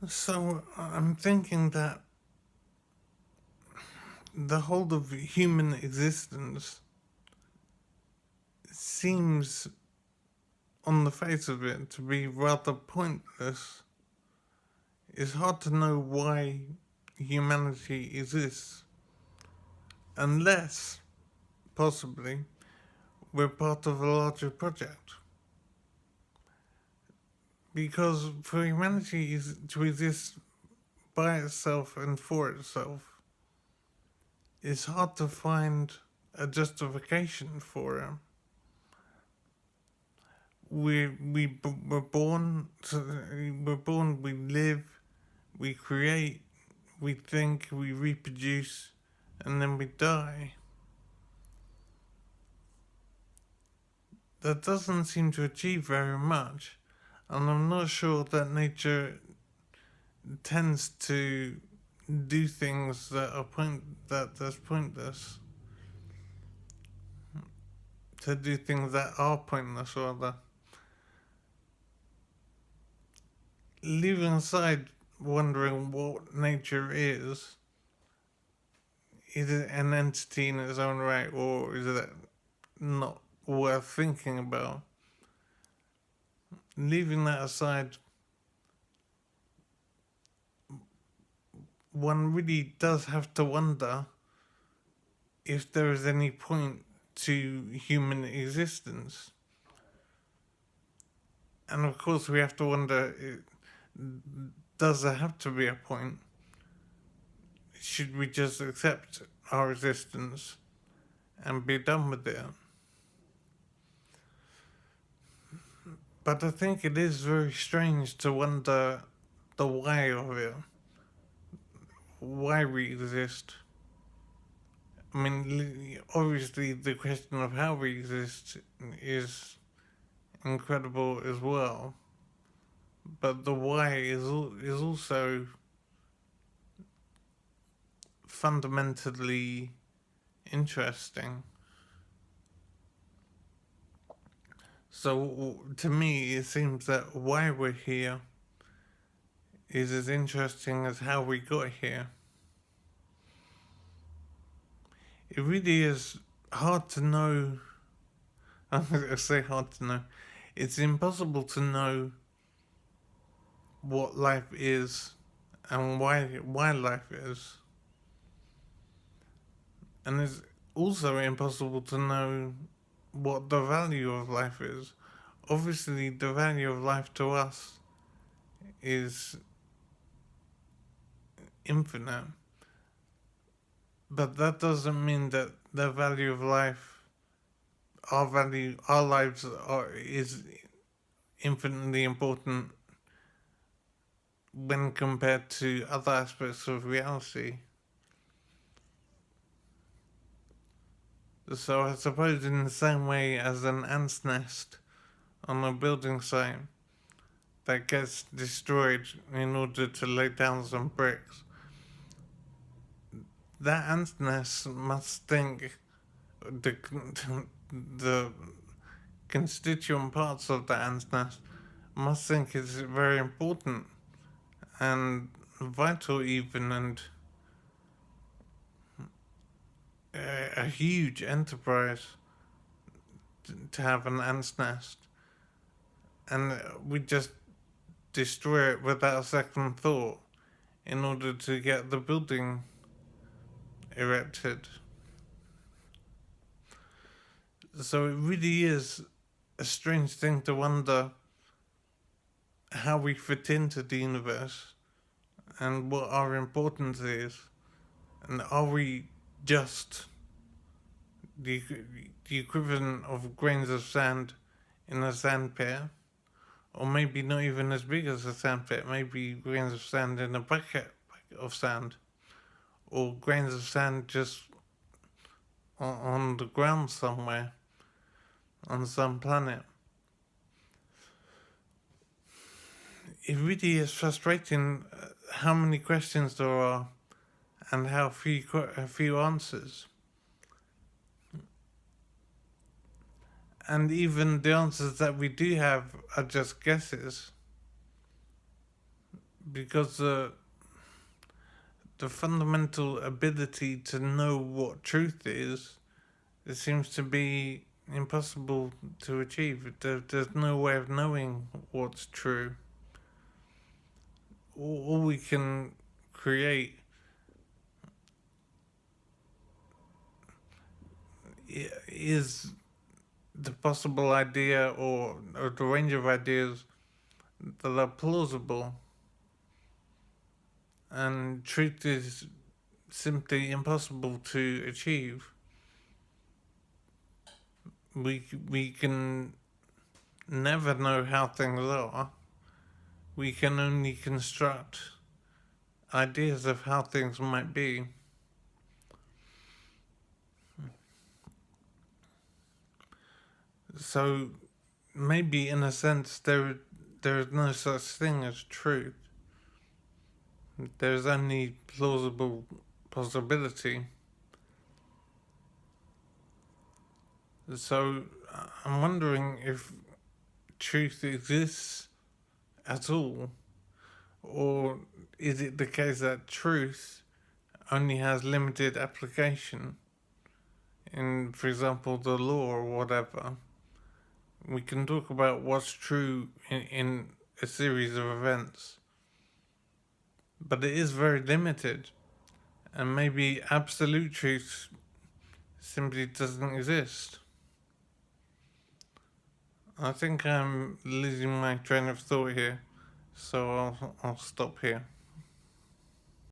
So I'm thinking that the whole of human existence seems, on the face of it, to be rather pointless. It's hard to know why humanity exists, unless, possibly, we're part of a larger project. Because for humanity to exist by itself and for itself, it's hard to find a justification for it. We're born, we're born, we live, we create, we think, we reproduce, and then we die. That doesn't seem to achieve very much, and I'm not sure that nature tends to do things that's pointless. To do things that are pointless, rather. Leaving aside wondering what nature is it an entity in its own right, or is it not worth thinking about? Leaving that aside, one really does have to wonder if there is any point to human existence. And of course, we have to wonder, does there have to be a point? Should we just accept our existence and be done with it? But I think it is very strange to wonder the why of it, why we exist. I mean, obviously, the question of how we exist is incredible as well, but the why is also fundamentally interesting. So, to me, it seems that why we're here is as interesting as how we got here. It really is hard to know. I say hard to know. It's impossible to know what life is and why life is. And it's also impossible to know what the value of life is. Obviously, the value of life to us is infinite, but that doesn't mean that the value of life, our lives is infinitely important when compared to other aspects of reality. So I suppose in the same way as an ant's nest on a building site that gets destroyed in order to lay down some bricks, that ant's nest must think the the constituent parts of the ant's nest must think it's very important and vital even and a huge enterprise to have an ant's nest, and we just destroy it without a second thought in order to get the building erected. So it really is a strange thing to wonder how we fit into the universe and what our importance is, and are we just the, the equivalent of grains of sand in a sandpit, or maybe not even as big as a sandpit, maybe grains of sand in a bucket of sand, or grains of sand just on the ground somewhere, on some planet. It really is frustrating how many questions there are and how few answers. And even the answers that we do have are just guesses. because the fundamental ability to know what truth is, it seems to be impossible to achieve. There's no way of knowing what's true. All we can create is the possible idea or the range of ideas that are plausible, and truth is simply impossible to achieve. We can never know how things are. We can only construct ideas of how things might be. So maybe in a sense there is no such thing as truth. There's only plausible possibility. So I'm wondering if truth exists at all, or is it the case that truth only has limited application in, for example, the law or whatever? We can talk about what's true in a series of events, but it is very limited, and maybe absolute truth simply doesn't exist. I think I'm losing my train of thought here, so I'll stop here.